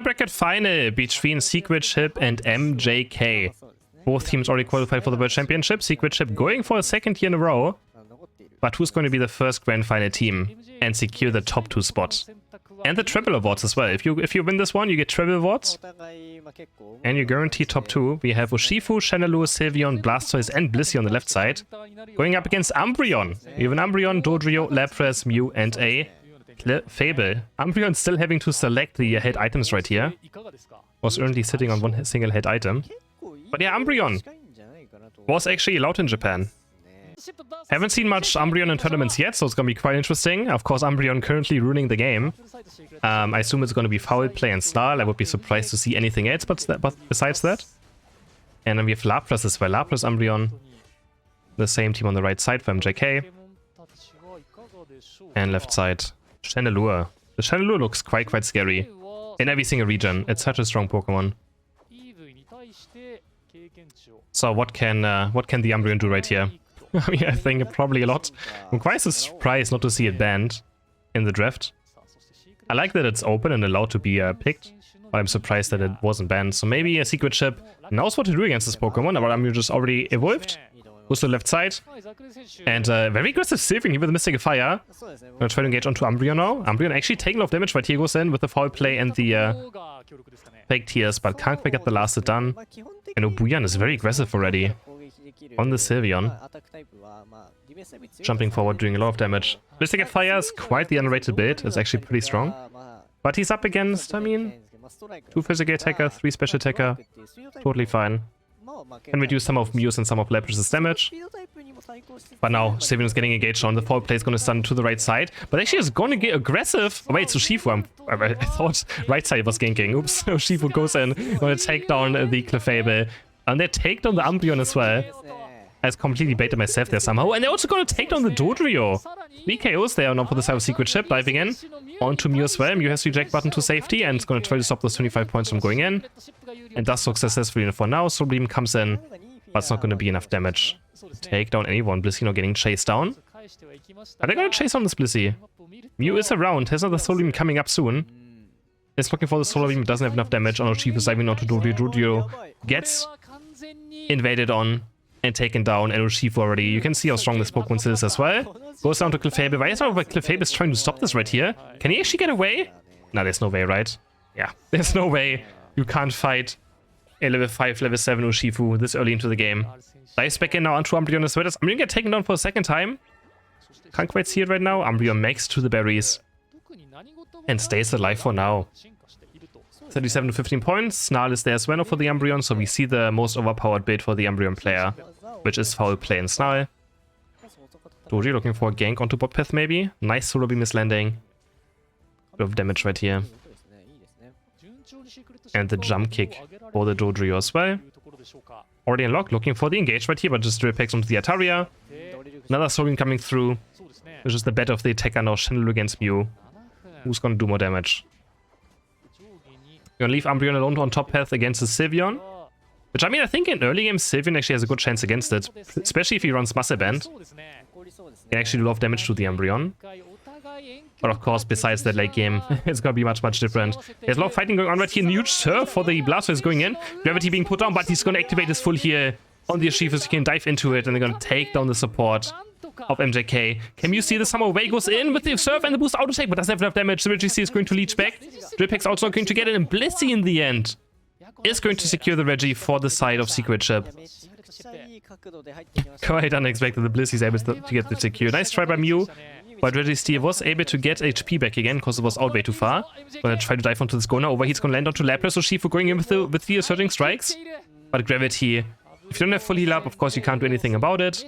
bracket final between CrisHeroes and MjK. Both teams already qualified for the World Championship. CrisHeroes going for a second year in a row. But who's going to be the first grand final team and secure the top 2 spots? And the treble awards as well. If you win this one, you get treble awards. And you guarantee top 2. We have Urshifu, Chandelure, Sylveon, Blastoise, and Blissey on the left side. Going up against Umbreon. We have an Umbreon, Dodrio, Lapras, Mew, and a Clefable. Umbreon still having to select the head items right here. Was only sitting on one single head item. But yeah, Umbreon was actually allowed in Japan. Haven't seen much Umbreon in tournaments yet, so it's gonna be quite interesting. Of course, Umbreon currently ruining the game. I assume it's gonna be Foul Play and Snarl. I would be surprised to see anything else but besides that. And then we have Lapras as well. Lapras, Umbreon. The same team on the right side for MjK. And left side, Chandelure. The Chandelure looks quite scary in every single region. It's such a strong Pokemon. So what can the Umbreon do right here? I mean, I think probably a lot. I'm quite surprised not to see it banned in the draft. I like that it's open and allowed to be picked, but I'm surprised that it wasn't banned. So maybe a secret chip knows what to do against this Pokemon, but Umbreon just already evolved. Goes to the left side. And very aggressive Sylveon here with the Mystic Fire. Gonna try to engage onto Umbreon now. Umbreon actually taking a lot of damage, right here goes in with the Foul Play and the Fake Tears, but can't quite get the last hit done. And Ubuyan is very aggressive already on the Sylveon. Jumping forward, doing a lot of damage. Mystic Fire is quite the underrated build. It's actually pretty strong. But he's up against, I mean, 2 physical attacker, 3 special attacker. Totally fine. Can reduce some of Mew's and some of Lapras' damage. But now, Sylveon is getting engaged on. The Foul Play is going to stun to the right side. But actually, it's going to get aggressive. Oh, wait, it's Urshifu. I thought right side was ganking. Oops. Urshifu goes in. Going to take down the Clefable. And they take down the Umbreon as well. I completely baited myself there somehow. And they're also going to take down the Dodrio. 3 KOs there now for the side of Secret Chip. Diving in. Onto Mew as well. Mew has the eject button to safety. And it's going to try to stop those 25 points from going in. And does so successfully for now. Soul Beam comes in. But it's not going to be enough damage. Take down anyone. Blissey now getting chased down. Are they going to chase on this Blissey? Mew is around. Has another Soul Beam coming up soon. It's looking for the Solar Beam. Doesn't have enough damage. On Urshifu is diving onto Dodrio. Dodrio gets invaded on and taken down. And Urshifu already. You can see how strong this Pokemon is as well. Goes down to Clefable. Why is it like Clefable is trying to stop this right here? Can he actually get away? No, there's no way, right? Yeah, there's no way. You can't fight a level 5, level 7 Urshifu this early into the game. Dives back in now onto Umbreon as well. Does Umbreon get taken down for a second time? Can't quite see it right now. Umbreon makes to the berries. And stays alive for now. 37 to 15 points. Snarl is there as well for the Umbreon, so we see the most overpowered build for the Umbreon player, which is Foul Play and Snarl. Doji looking for a gank onto bot path maybe. Nice Solar Beam is landing. Bit of damage right here. And the jump kick for the Dodrio as well. Already unlocked, looking for the engage right here, but just drill packs onto the Ataria. Another Soul Beam coming through. Which is the bet of the attacker now, Chandelure against Mew. Who's gonna do more damage? You're gonna leave Umbreon alone on top path against the Sylveon. Which, I mean, I think in early game, Sylveon actually has a good chance against it. Especially if he runs Muscle Band. He can actually do a lot of damage to the Umbreon. But of course, besides that late game, it's gonna be much different. There's a lot of fighting going on right here. Huge surf for the Blastoise going in. Gravity being put down, but he's gonna activate his full heal on the Urshifu so he can dive into it. And they're gonna take down the support of MjK. Can you see the Summer Way goes in with the surf and the boost auto take, but doesn't have enough damage. The Reggie is going to leech back. Drillpack's also going to get it, and Blissey in the end is going to secure the Reggie for the side of Secret Chip. Quite unexpected that Blissey is able to get the secure. Nice try by Mew. But Registeel was able to get HP back again because it was out way too far. Gonna try to dive onto this Gona. Overheat's gonna land onto Lapras. Urshifu going in with the Surging Strikes. But Gravity, if you don't have full heal up, of course you can't do anything about it.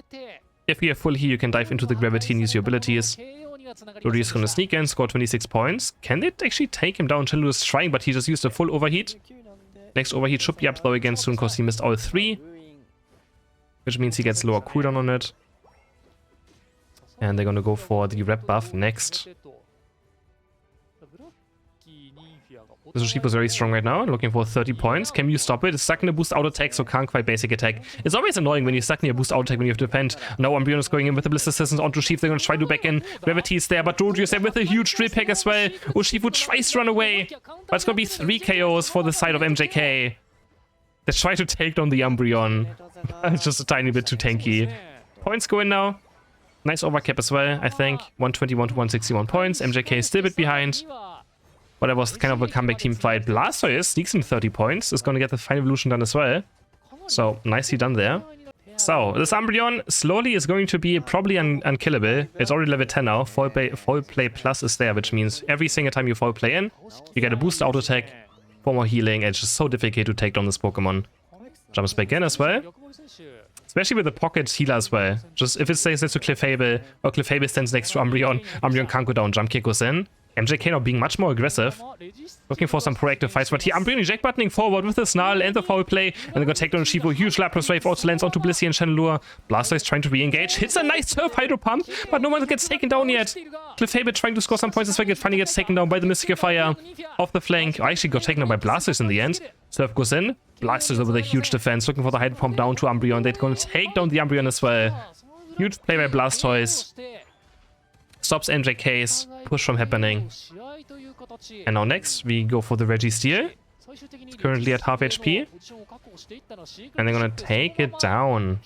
If you have full heal, you can dive into the Gravity and use your abilities. Dodrio's gonna sneak in, score 26 points. Can they actually take him down? Chandelure's trying, but he just used a full Overheat. Next Overheat should be up though again soon because he missed all 3. Which means he gets lower cooldown on it. And they're gonna go for the rep buff next. This Urshifu is very strong right now, looking for 30 points. Can you stop it? It's stuck in a boost auto attack, so can't quite basic attack. It's always annoying when you're stuck in a boost auto attack when you have to defend. Now Umbreon is going in with the Blister Assistance onto Urshifu. They're going to try to back in. Gravity is there, but Dojo is there with a huge drill pack as well. Urshifu tries to run away, but it's going to be 3 KOs for the side of MjK. They try to take down the Umbreon. It's just a tiny bit too tanky. Points go in now. Nice overcap as well, I think. 121 to 161 points. MjK is still a bit behind. But that was kind of a comeback team fight. Blastoise sneaks in 30 points. Is going to get the final evolution done as well. So, nicely done there. So, this Umbreon slowly is going to be probably unkillable. It's already level 10 now. Foul play plus is there, which means every single time you foul play in, you get a boost auto attack, 4 more healing, and it's just so difficult to take down this Pokemon. Jumps back in as well. Especially with the pocket healer as well. Just if it stays next to Clefable, or Clefable stands next to Umbreon, Umbreon can't go down, jump kick goes in. MjK now being much more aggressive. Looking for some proactive fights, but here Umbreon eject buttoning forward with the Snarl and the foul play. And they're gonna take down Urshifu. Huge Lapras Wave also lands onto Blissey and Chandelure. Blastoise trying to re-engage. Hits a nice Surf Hydro Pump, but no one gets taken down yet. Clefable trying to score some points as well. Finally gets taken down by the Mystical Fire off the flank. I actually got taken down by Blastoise in the end. Surf goes in. Blastoise with a huge defense, looking for the Hydro Pump down to Umbreon. They're gonna take down the Umbreon as well. Huge play by Blastoise. Stops MjK's push from happening. And now next, we go for the Registeel. It's currently at half HP. And they're gonna take it down.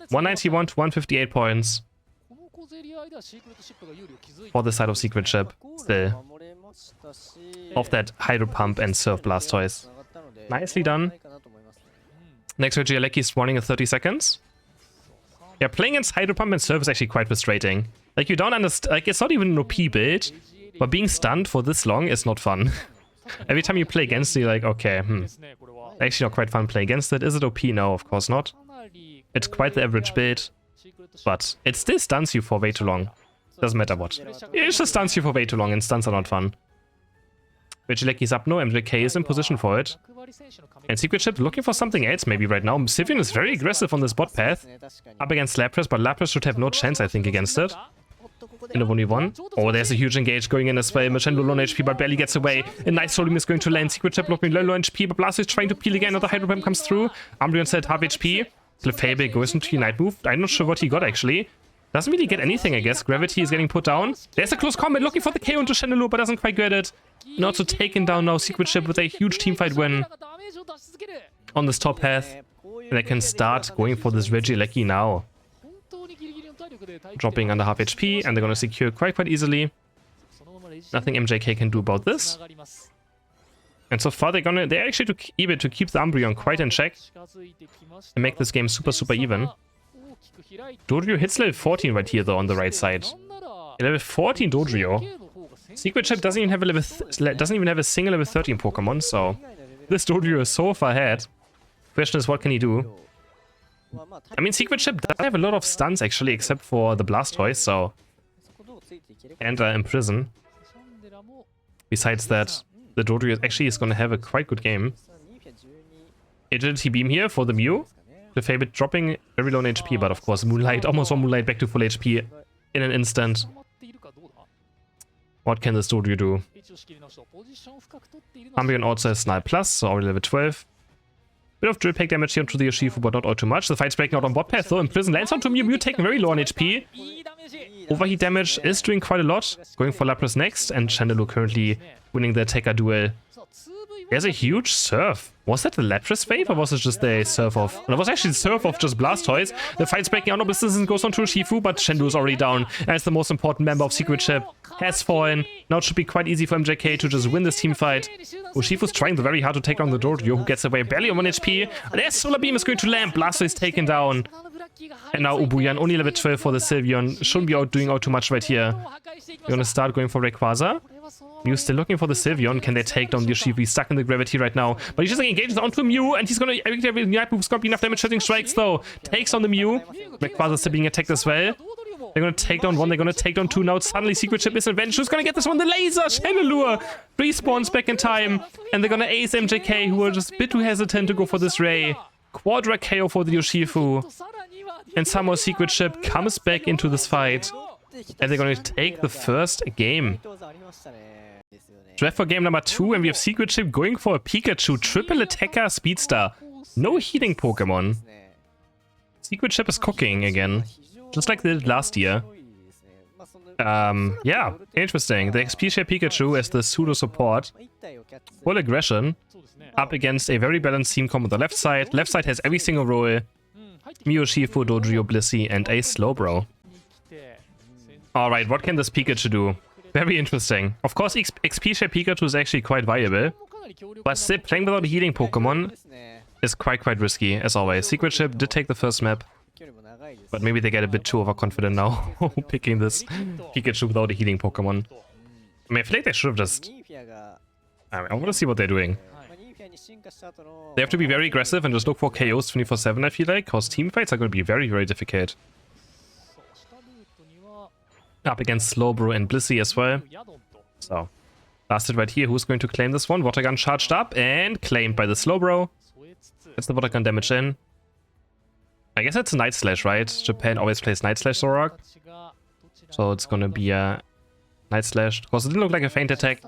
191 to 158 points. For the side of Secret Ship, still. Of that Hydro Pump and Surf Blastoise. Nicely done. Next Regieleki is running in 30 seconds. Yeah, playing against Hydro Pump and Surf is actually quite frustrating. Like, you don't understand, like, it's not even an OP build, but being stunned for this long is not fun. Every time you play against it, you're like, okay, actually not quite fun to play against it. Is it OP? No, of course not. It's quite the average build, but it still stuns you for way too long. Doesn't matter what. It just stuns you for way too long, and stuns are not fun. Regieleki's up now, MjK is in position for it. And Secret Ship looking for something else maybe right now. Sylveon is very aggressive on this bot path. Up against Lapras, but Lapras should have no chance, I think, against it. In a 1v1. Oh, there's a huge engage going in as well. Machenlo low on HP, but barely gets away. A nice Solim is going to land. Secret Ship looking low on HP, but Blastoise trying to peel again. Another Hydro Pump comes through. Umbreon said half HP. Clefable goes into Night Move. I'm not sure what he got, actually. Doesn't really get anything, I guess. Gravity is getting put down. There's a close combat looking for the KO into Chandelure, but doesn't quite get it. And also taken down now Secret Ship with a huge teamfight win on this top path. And they can start going for this Regieleki now. Dropping under half HP, and they're going to secure quite easily. Nothing MjK can do about this. And so far they're actually able to keep the Umbreon quite in check and make this game super even. Dodrio hits level 14 right here though on the right side. Level 14 Dodrio. Secret Ship doesn't even have a single level 13 Pokemon, so this Dodrio is so far ahead. Question is, what can he do? I mean, Secret Ship doesn't have a lot of stuns actually, except for the Blastoise, so... And Imprison. Besides that, the Dodrio actually is going to have a quite good game. Agility Beam here for the Mew. Clefable dropping very low on HP, but of course Moonlight, almost one Moonlight back to full HP in an instant. What can this Dodrio do? Umbreon also has Snarl Plus, so already level 12. Bit of drill pack damage here onto the Urshifu, but not all too much. The fight's breaking out on bot path though. Imprison lands onto Mew, taking very low on HP. Overheat damage is doing quite a lot. Going for Lapras next, and Chandelure currently winning the attacker duel. There's a huge Surf. Was that the Lapras wave, or was it just the Surf off? And it was actually the Surf off just Blastoise. The fight's breaking out, no distance goes on to Urshifu, but Chandelure is already down. As the most important member of Secret Ship has fallen. Now it should be quite easy for MjK to just win this team fight. Urshifu's trying very hard to take on the Dodrio, who gets away barely on 1 HP. And there's Solar Beam is going to land. Blastoise is taken down. And now Ubuyan, only level 12 for the Sylveon. Shouldn't be doing too much right here. We're gonna start going for Rayquaza. Mew's still looking for the Sylveon. Can they take down the Urshifu? He's stuck in the gravity right now. But he just engages onto Mew, and he's gonna activate Night Move. It's gonna be enough damage hitting strikes though. Takes on the Mew. Rayquaza still being attacked as well. They're gonna take down one, they're gonna take down two. Now suddenly Secret Ship is advantage. Who's gonna get this one? The laser! Chandelure respawns back in time. And they're gonna ace MjK, who are just a bit too hesitant to go for this Ray. Quadra KO for the Urshifu. And somehow Secret Ship comes back into this fight. And they're gonna take the first game. Draft for game number 2, and we have Secret Chip going for a Pikachu triple attacker speedster. No healing Pokemon. Secret Chip is cooking again, just like they did last year. Yeah, interesting. The XP share Pikachu as the pseudo support. Full aggression. Up against a very balanced team comp on the left side. Left side has every single role. Mew, Urshifu, Dodrio, Blissey, and a Slowbro. Alright, what can this Pikachu do? Very interesting. Of course, XP share Pikachu is actually quite viable. But still, playing without a healing Pokemon is quite risky, as always. Secret Chip did take the first map. But maybe they get a bit too overconfident now, picking this Pikachu without a healing Pokemon. I mean, I feel like they should have just... I want to see what they're doing. They have to be very aggressive and just look for KOs 24/7, I feel like, because team fights are going to be very difficult. Up against Slowbro and Blissey as well. So, last hit right here. Who's going to claim this one? Water Gun charged up and claimed by the Slowbro. Gets the Water Gun damage in. I guess it's a Night Slash, right? Japan always plays Night Slash Zoroark. So it's gonna be a Night Slash. Because it didn't look like a feint attack.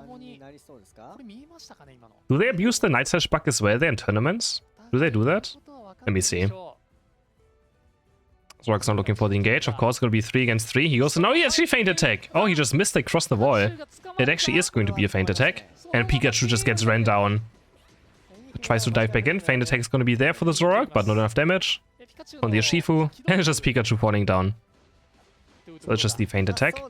Do they abuse the Night Slash bug as well there in tournaments? Do they do that? Let me see. Zoroark's not looking for the engage. Of course, it's gonna be 3 against 3. He goes, no, he actually feint attack. Oh, he just missed across the wall. It actually is going to be a feint attack. And Pikachu just gets ran down. Tries to dive back in. Feint attack is gonna be there for the Zoroark, but not enough damage. On the Urshifu, and it's just Pikachu falling down. So it's just the feint attack.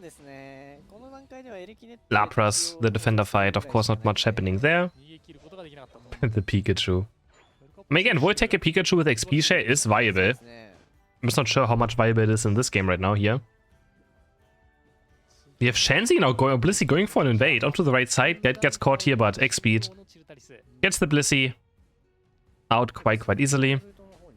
Lapras, the defender fight, of course not much happening there. The Pikachu. I mean, again, Void Tech a Pikachu with XP share is viable. I'm just not sure how much viable it is in this game right now here. We have Chansey now going, Blissey going for an invade onto the right side. Gets caught here, but X speed. Gets the Blissey out quite easily.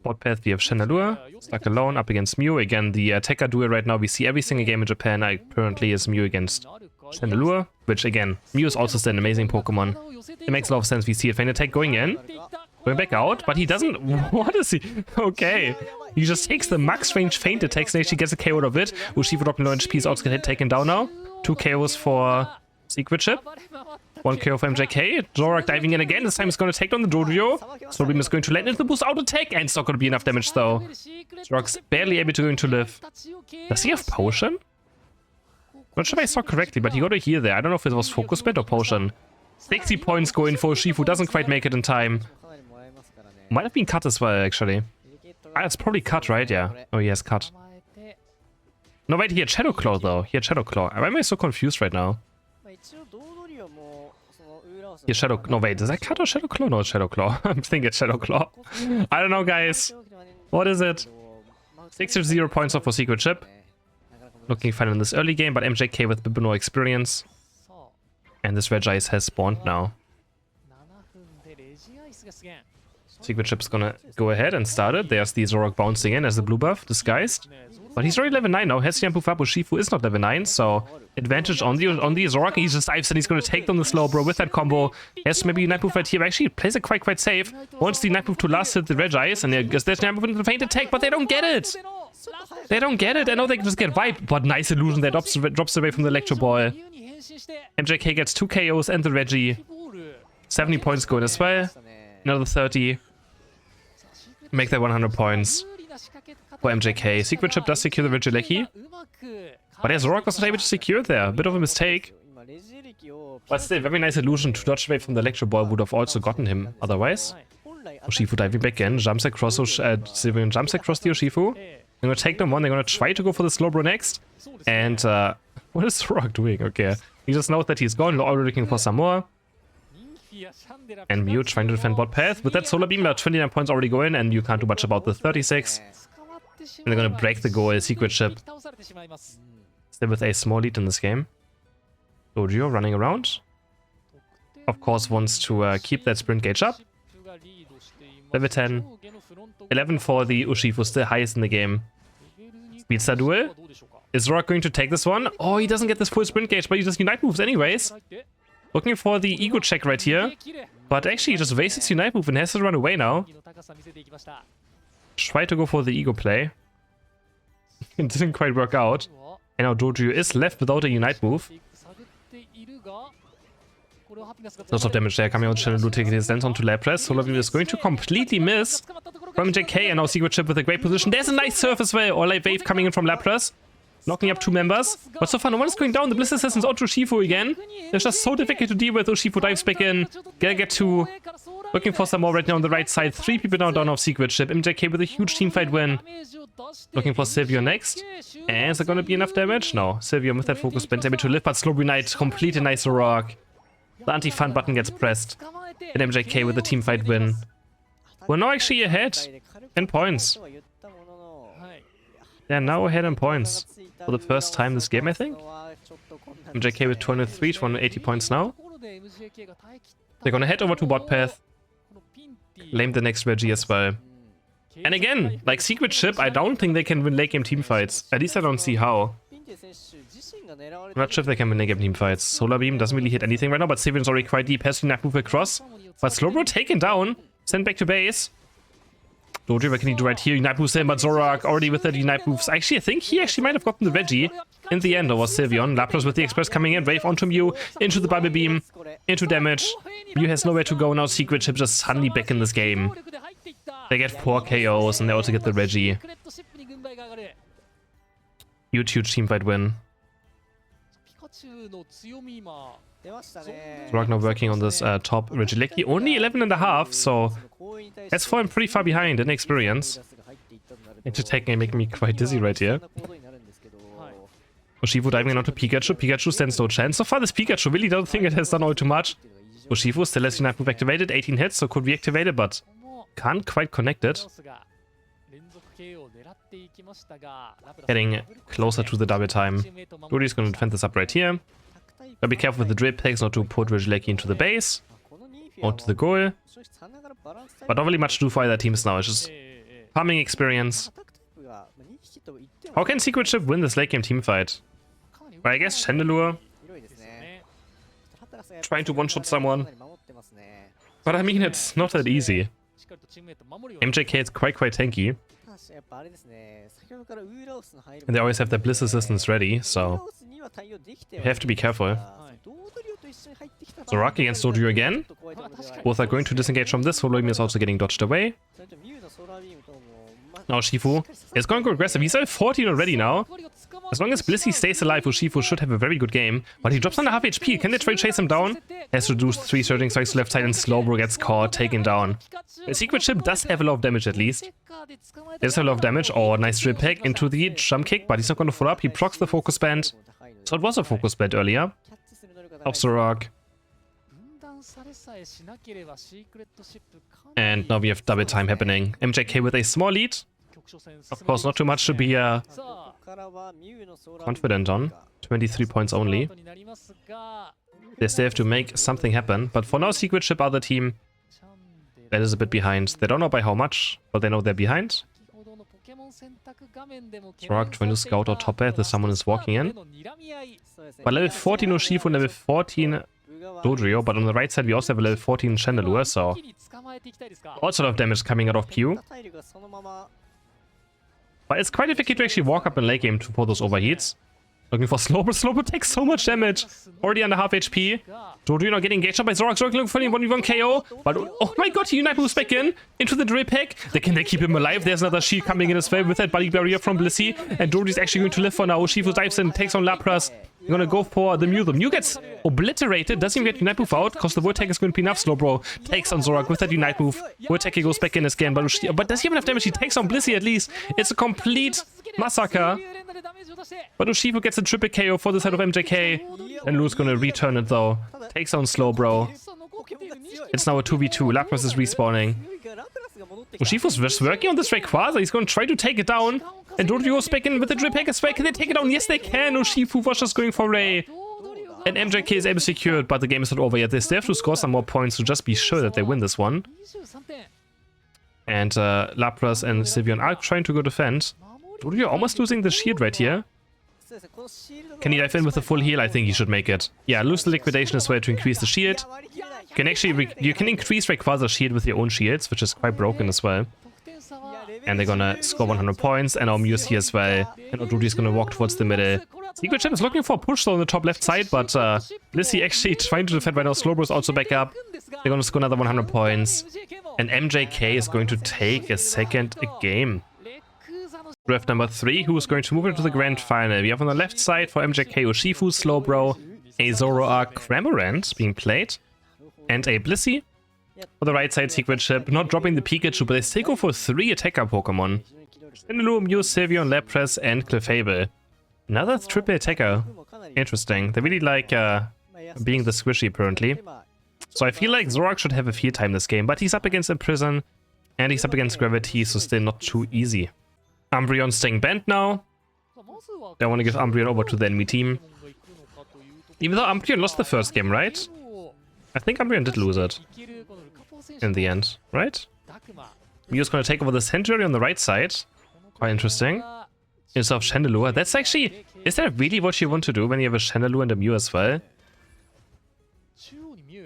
Bot path, we have Chandelure, stuck alone up against Mew. Again, the attacker duel right now, we see every single game in Japan apparently is Mew against Chandelure, which again, Mew is also still an amazing Pokemon. It makes a lot of sense. We see a feint attack going in, going back out, but he doesn't. What is he? Okay. He just takes the max range feint attacks and actually gets a KO out of it. Urshifu dropping low HP is also taken down now. 2 KOs for Secret Chip. 1 KO for MjK. Zoroark diving in again. This time he's going to take down the Dodrio. Slowbeam is going to land into the boost out attack. And it's not going to be enough damage though. Zoroark's barely able to live. Does he have potion? Not sure if I saw correctly, but he got a heal there. I don't know if it was focus bit or potion. 60 points going for Urshifu. Doesn't quite make it in time. Might have been cut as well, actually. Ah, it's probably cut, right? Yeah. Oh, he has cut. No, wait, he had Shadow Claw though. He had Shadow Claw. Why am I so confused right now? Here, Shadow... No, wait, is that cut or Shadow Claw? No, it's Shadow Claw. I'm thinking it's Shadow Claw. I don't know, guys. What is it? 6-0 points off for Secret Chip. Looking fine in this early game, but MjK with a bit more experience. And this Regice has spawned now. Secret Chip's gonna go ahead and start it. There's the Zoroark bouncing in as a blue buff, disguised. But he's already level 9 now. Has to buff up. Urshifu is not level 9, so advantage on the Zoroark. He just dives and he's going to take down the Slowbro with that combo. Has maybe Night Move right here. Actually, plays it quite safe. Wants the Night Move to last hit the Regice, and there's Night Move into the feint attack, but they don't get it. They don't get it. I know they can just get wiped, but nice illusion that drops away from the Electro Ball. MjK gets 2 KOs and the Reggie. 70 points going as well. Another 30. Make that 100 points for MjK. Secret Chip does secure the Regieleki. But yeah, Zoroark was not able to secure it there. A bit of a mistake. But still, very nice illusion to dodge away from the Electro Ball would have also gotten him otherwise. Urshifu diving back in. Jumps across the Urshifu. They're going to take them one. They're going to try to go for the Slowbro next. And what is Zoroark doing? Okay. He just knows that he's gone. Already looking for some more. And Mew trying to defend bot path. With that Solar Beam, about 29 points already go in, and you can't do much about the 36. And they're gonna break the goal, Secret Chip. Still with a small lead in this game. Dodrio running around. Of course wants to keep that sprint gauge up. Level 10. 11 for the Urshifu, still highest in the game. Speedster duel. Is Zoroark going to take this one? Oh, he doesn't get this full sprint gauge, but he just Unite moves anyways. Looking for the ego check right here. But actually, he just wastes his Unite move and has to run away now. Try to go for the ego play. It didn't quite work out. And now Dodrio is left without a Unite move. Lots of damage there coming out. Chandelu taking his stance onto Lapras. Solar Beam is going to completely miss from MjK, and now Secret Chip with a great position. There's a nice surf as well. Or like wave coming in from Lapras, knocking up 2 members. But so far, no one's going down. The Bliss Assassin's onto Urshifu again. It's just so difficult to deal with. Urshifu dives back in. Gonna get 2. Looking for some more right now on the right side. 3 people now down off Secret Chip. MjK with a huge teamfight win. Looking for Sylvio next. And is there gonna be enough damage? No. Sylvio with that focus spent able to live, but Slowbro Knight complete a nice rock. The anti-fun button gets pressed. And MjK with the teamfight win. We're now actually ahead in points. They're now ahead in points. For the first time this game, I think. MjK with 203, 280 points now. They're gonna head over to bot path. Lame the next Reggie as well. And again, like Secret Chip, I don't think they can win late game teamfights. At least I don't see how. I'm not sure if they can win late game teamfights. Solar Beam doesn't really hit anything right now, but Sylveon's already quite deep. Has to not move across. But Slowbro taken down. Sent back to base. Doji, what can he do right here? Unite moves in, but Zorak already with the Unite moves. Actually, I think he actually might have gotten the Reggie in the end over Sylveon. Lapras with the Express coming in. Wave onto Mew, into the Bubble Beam, into damage. Mew has nowhere to go now. Secret Chip just suddenly back in this game. They get 4 KOs and they also get the Reggie. Huge teamfight win. Zorak now working on this top Regieleki. Only 11.5, so that's fallen pretty far behind in experience. Into-tech game making me quite dizzy right here. Urshifu diving onto Pikachu. Pikachu stands no chance. So far this Pikachu really don't think it has done all too much. Urshifu still has Unite Move activated. 18 hits, so could reactivate it, but can't quite connect it. Getting closer to the double time. Rudy's gonna defend this up right here. Gotta be careful with the drip picks not to put Regieleki into the base. Or to the goal. But not really much to do for either teams now. It's just farming experience. How can Secret Chip win this late game teamfight? Well, I guess Chandelure. Trying to one-shot someone. But I mean, it's not that easy. MjK is quite tanky. And they always have their Bliss Assistants ready, so you have to be careful. Zorak against Doju again. Both are going to disengage from this. Solar Beam is also getting dodged away. Now Urshifu is going to go aggressive. He's at 14 already now. As long as Blissey stays alive, Urshifu should have a very good game. But he drops under half HP. Can they try to chase him down? Has reduced 3 surging strikes to left side and Slowbro gets caught, taken down. The Secret Chip does have a lot of damage at least. There's a lot of damage. Oh, nice drip pack into the jump kick, but he's not going to follow up. He procs the focus band. So it was a focus band earlier. Of Zorak. And now we have double time happening. MjK with a small lead. Of course, not too much to be confident on. 23 points only. They still have to make something happen. But for now, Secret Chip are the team that is a bit behind. They don't know by how much, but they know they're behind. Zorak trying to scout out top path as someone is walking in. But level 14 Urshifu, level 14 Dodrio, but on the right side we also have a level 14 Chandelure, so also a lot of damage coming out of Pew. But it's quite difficult to actually walk up in late game to pull those overheats. Looking for Slowbro. Slowbro takes so much damage. Already under half HP. Dodrio not getting engaged up by Zorak. Zorak looking for the 1v1 KO. But oh my god, he Unite moves back in. Into the drill pack. Can they keep him alive? There's another shield coming in as well with that Buddy Barrier from Blissey. And Dodrio's actually going to live for now. Urshifu dives in, takes on Lapras. They're gonna go for the Mew. The Mew gets obliterated. Doesn't even get Unite move out because the Vortex is going to be enough. Slowbro takes on Zorak with that Unite move. Vortex goes back in again. But does he have enough damage? He takes on Blissey at least. It's a complete massacre. But Urshifu gets a triple KO for the side of MjK. And Lou's gonna return it though. Takes on Slowbro. It's now a 2v2. Lapras is respawning. Urshifu's just working on this Rayquaza. He's gonna try to take it down. And Dodrio goes back in with the drip pack as well. Can they take it down? Yes, they can. Urshifu was just going for Ray. And MjK is able to secure it, but the game is not over yet. They still have to score some more points to just be sure that they win this one. And Lapras and Sylveon are trying to go defend. Dodrio almost losing the shield right here. Can he dive in with a full heal? I think he should make it. Yeah, lose the liquidation as well to increase the shield. You can increase Rayquaza's shield with your own shields, which is quite broken as well. And they're gonna score 100 points. And our Mew's here as well. And Odrudi's gonna walk towards the middle. Secret Chip is looking for a push though on the top left side, but Blissey actually trying to defend right now. Slowbro's also back up. They're gonna score another 100 points. And MjK is going to take a second game. Draft number 3, who is going to move into the grand final. We have on the left side for MjK Urshifu, Slowbro, a Zoroark Cramorant being played, and a Blissey. For the right side, Secret Chip, not dropping the Pikachu, but they still go for 3 attacker Pokemon. Chandelure, Mew, Sylveon, Lapras, and Clefable. Another triple attacker. Interesting. They really like being the squishy apparently. So I feel like Zoroark should have a field time this game, but he's up against Imprison, and he's up against Gravity, so still not too easy. Umbreon staying bent now. They want to give Umbreon over to the enemy team. Even though Umbreon lost the first game, right? I think Umbreon did lose it. In the end, right? Mew's going to take over the Century on the right side. Quite interesting. Instead of Chandelure. That's actually... Is that really what you want to do when you have a Chandelure and a Mew as well?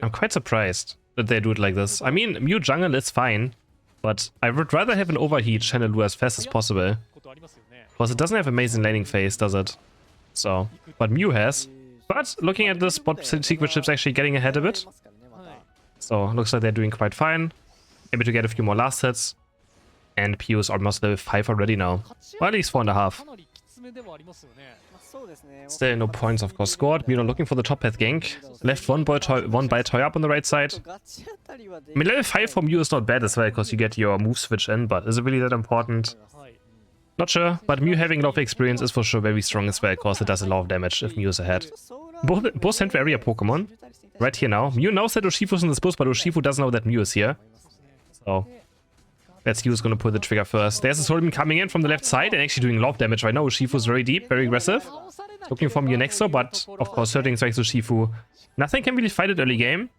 I'm quite surprised that they do it like this. I mean, Mew Jungle is fine. But I would rather have an overheat Chandelure as fast as possible. Because it doesn't have amazing laning phase, does it? So, but Mew has. But looking at this, bot Secret Chip's actually getting ahead a bit. So, looks like they're doing quite fine. Able to get a few more last hits. And PU is almost level 5 already now. Or at least 4.5. Still no points, of course, scored. Mew looking for the top path gank. Left one by toy up on the right side. I mean, level 5 for Mew is not bad as well, because you get your move switch in, but is it really that important? Not sure, but Mew having a lot of experience is for sure very strong as well, because it does a lot of damage if Mew is ahead. Both Central Area Pokemon, right here now. Mew knows that Urshifu's in this bush, but Urshifu doesn't know that Mew is here. So, let's see who's gonna pull the trigger first. There's a Solomon coming in from the left side and actually doing a lot of damage right now. Urshifu's very deep, very aggressive. Looking for Mew next though, but of course hurting strikes Urshifu. Nothing can really fight it early game.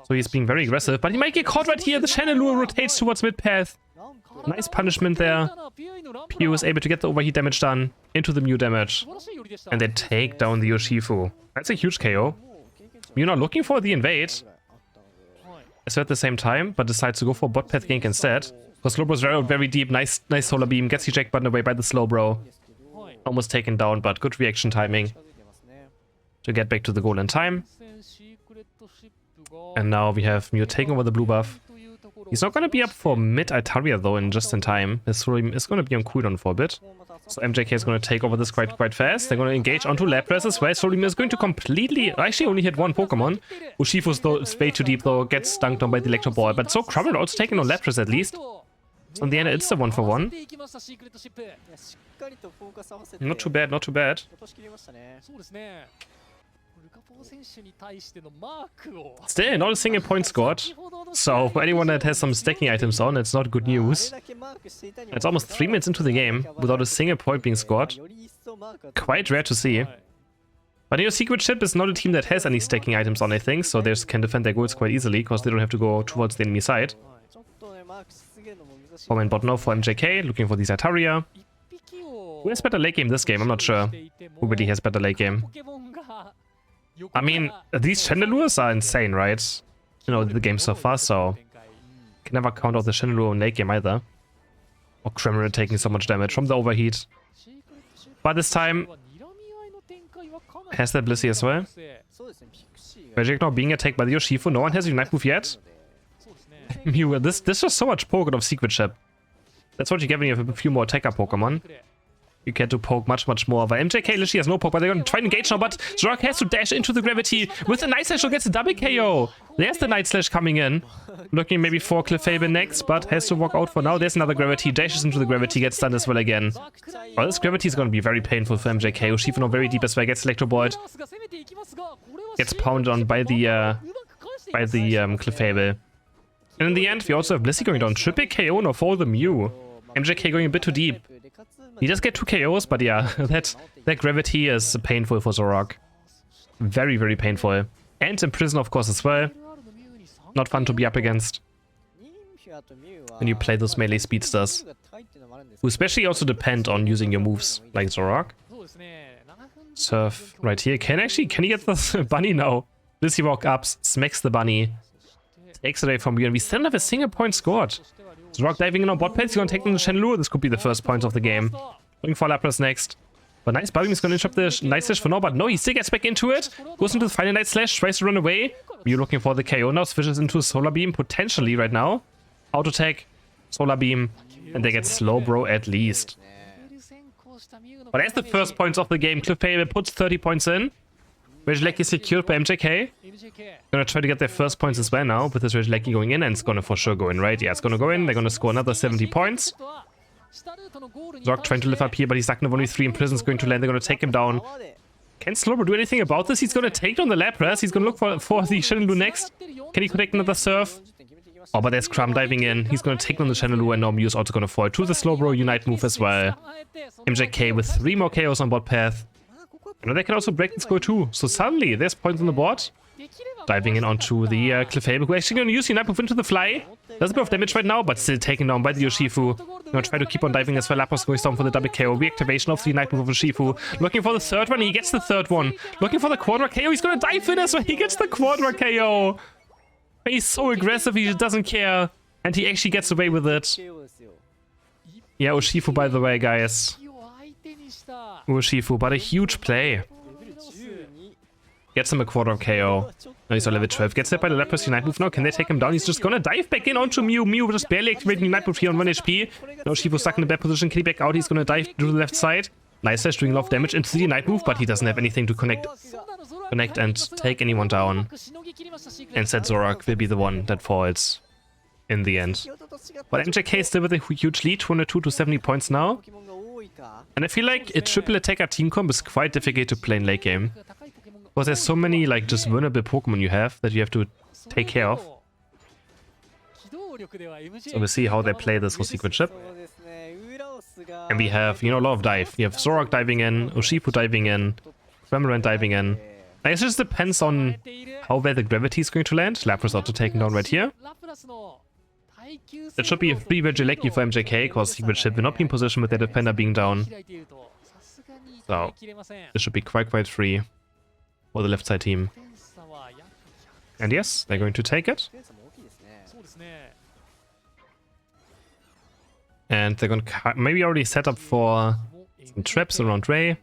So he's being very aggressive, but he might get caught right here. The Chandelure rotates towards mid path. Nice punishment there. PU is able to get the overheat damage done into the Mew damage. And they take down the Urshifu. That's a huge KO. Mew not looking for the invade. So at the same time, but decides to go for bot path gank instead. Because Slowbro's very deep. Nice solar beam. Gets the eject button away by the Slowbro. Almost taken down, but good reaction timing. To get back to the goal in time. And now we have Mew taking over the blue buff. He's not going to be up for mid Altaria though in just in time. His Solarium is going to be on cooldown for a bit. So MjK is going to take over this quite fast. They're going to engage onto Lapras as well. Solarium is going to completely... Actually only hit one Pokemon. Urshifu's though is way too deep though. Gets dunked on by the Electro Ball. But so Crumbler also taking on Lapras at least. So in the end it's a 1-for-1. Not too bad, not too bad. Still, not a single point scored. So, for anyone that has some stacking items on, it's not good news. It's almost 3 minutes into the game without a single point being scored. Quite rare to see. But you know, Secret Chip is not a team that has any stacking items on, I think, so they can defend their goals quite easily, because they don't have to go towards the enemy side. Comment bot now for MjK, looking for the Altaria. Who has better late game this game? I'm not sure who really has better late game. I mean, these Chandelures are insane, right? You know, the game so far, so... Can never count out the Chandelure in late game either. Or Cramorant taking so much damage from the overheat. But this time... Has that Blissey as well? Magic now being attacked by the Urshifu. No one has a Unite move yet. Mew, this is so much poke out of Secret Chip. That's what you get when you have a few more attacker Pokemon. You get to poke much more. But MjK literally has no poke, but they're going to try and engage now. But Zoroark has to dash into the gravity with a Night Slash, gets a double KO. There's the Night Slash coming in. Looking maybe for Clefable next, but has to walk out for now. There's another gravity. Dashes into the gravity, gets stunned as well again. Oh, this gravity is going to be very painful for MjK. Urshifu very deep as well, gets Electrobolt. Gets pounded on by the Clefable. And in the end, we also have Blissey going down. Triple KO now for the Mew. MjK going a bit too deep. He does get 2 KOs, but yeah, that gravity is painful for Zoroark. Very painful. And Imprison, of course, as well. Not fun to be up against when you play those melee speedsters, who especially also depend on using your moves, like Zoroark. Surf right here. Can he get the bunny now? Blissey walk up, smacks the bunny. takes it away from you, and we still don't have a single point scored. Zrock diving in on bot path, he's gonna take down the Chandelure. This could be the first points of the game. Looking for Lapras next. But nice Bubbing is gonna interrupt the Night Slash for now, but no, he still gets back into it. Goes into the final Night Slash, tries to run away. Mew looking for the KO now, switches into Solar Beam, potentially right now. Auto Tech, Solar Beam, and they get Slowbro at least. But that's the first points of the game. CrisHeroes puts 30 points in. Regieleki secured by MjK. Gonna try to get their first points as well now, with this Regieleki going in, and it's gonna for sure go in, right? Yeah, it's gonna go in. They're gonna score another 70 points. Zork trying to live up here, but he's stuck in only 3 in prison. Is going to land. They're going to take him down. Can Slowbro do anything about this? He's going to take down the Lapras. He's going to look for the Chandelure next. Can he connect another Surf? Oh, but there's Crumb diving in. He's going to take down the Chandelure, and now Mew's also going to fall to the Slowbro Unite move as well. MjK with 3 more KOs on bot path. And they can also break the score too. So suddenly, there's points on the board. Diving in onto the CrisHeroes, who actually going to use Unite move into the fly. Does a bit of damage right now, but still taken down by the Urshifu. Gonna try to keep on diving as well. Lapras goes down for the double KO. Reactivation of the Unite move of Urshifu. Looking for the third one. He gets the third one. Looking for the Quadra KO. He's gonna dive in as well. He gets the Quadra KO. He's so aggressive. He just doesn't care. And he actually gets away with it. Yeah, Urshifu, by the way, guys. Urshifu, but a huge play. Gets him a Quadra KO. No, he's on level 12. Gets hit by the Lapras Unite move now. Can they take him down? He's just gonna dive back in onto Mew. Mew just barely activating Unite move here on 1 HP. No, Urshifu stuck in a bad position. Can he back out? He's gonna dive to the left side. Nice Slash doing a lot of damage into the Unite move, but he doesn't have anything to connect and take anyone down. Instead, Zorak will be the one that falls in the end. But MjK is still with a huge lead, 202 to 70 points now. And I feel like a triple attacker team comp is quite difficult to play in late game. Because there's so many like just vulnerable Pokemon you have that you have to take care of. So we'll see how they play this for Secret Ship. And we have, you know, a lot of dive. You have Zorak diving in, Urshifu diving in, Cramorant diving in. Now, it just depends on how well the gravity is going to land. Lapras also taken down right here. That should be a free Regieleki for MjK, because Secret Ship will not be in position with their defender being down. So, this should be quite free for the left side team. And yes, they're going to take it. And they're going to maybe already set up for some traps around Ray.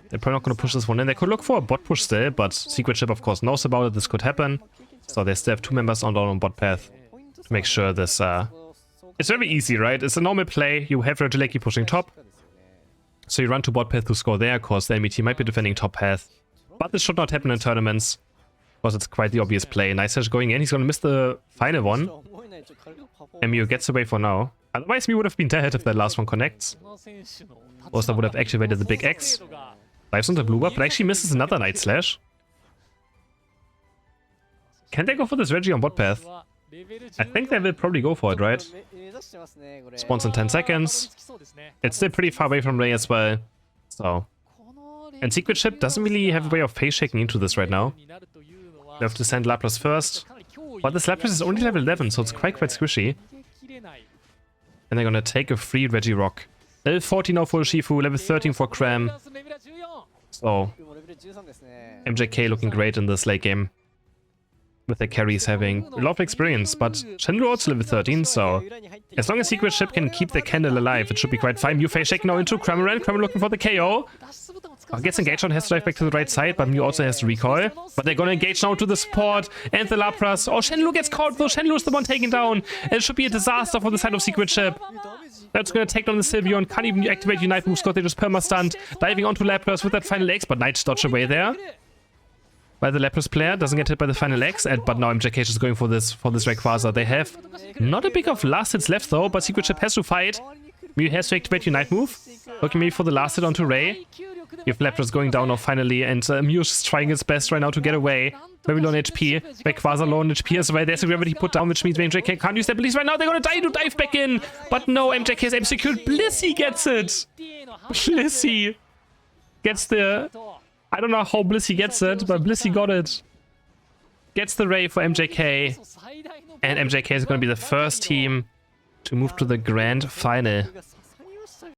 They're probably not going to push this one in. They could look for a bot push still, but Secret Ship of course knows about it. This could happen. So they still have 2 members on bot path to make sure this... It's very easy, right? It's a normal play. You have Regieleki pushing top. So you run to bot path to score there, cause the enemy team might be defending top path. But this should not happen in tournaments, because it's quite the obvious play. Nice Slash going in. He's going to miss the final one. And Mew gets away for now. Otherwise, Mew would have been dead if that last one connects. Also, would have activated the big X. Dives on the blue buff, but actually misses another Night Slash. Can they go for this Reggie on bot path? I think they will probably go for it, right? Spawns in 10 seconds. It's still pretty far away from Ray as well. So. And Secret Ship doesn't really have a way of phase shaking into this right now. They have to send Lapras first. But this Lapras is only level 11, so it's quite squishy. And they're gonna take a free Regirock. Level 14 now for Urshifu, level 13 for Cram. So, MjK looking great in this late game. With their carries having a lot of experience, but Chandelure also level 13, so as long as Secret Ship can keep the candle alive, it should be quite fine. Mew phase shaking now into Cramorant. Cramorant looking for the KO. Gets engaged on, has to dive back to the right side, but Mew also has to recoil. But they're gonna engage now to the support and the Lapras. Oh, Chandelure gets caught though. Chandelure is the one taken down. And it should be a disaster for the side of Secret Ship. That's gonna take down the Sylveon. Can't even activate Unite moves because they just perma-stunned. Diving onto Lapras with that final X, but Knight's dodge away there. While the Lapras player doesn't get hit by the final X, but now MjK is just going for this Rayquaza. They have not a big of last hits left though, but Secret Ship has to fight. Mew has to activate Unite move. Looking maybe for the last hit onto Ray. You have Lapras going down now finally, and Mew is trying his best right now to get away. Very low on HP. Rayquaza low on HP as well. There's a gravity put down, which means MjK can't use their Bliss right now. They're gonna die to dive back in. But no, MjK is secured. Blissey gets it. Blissey gets the... I don't know how Blissey gets it, but Blissey got it. Gets the Ray for MjK. And MjK is going to be the first team to move to the grand final.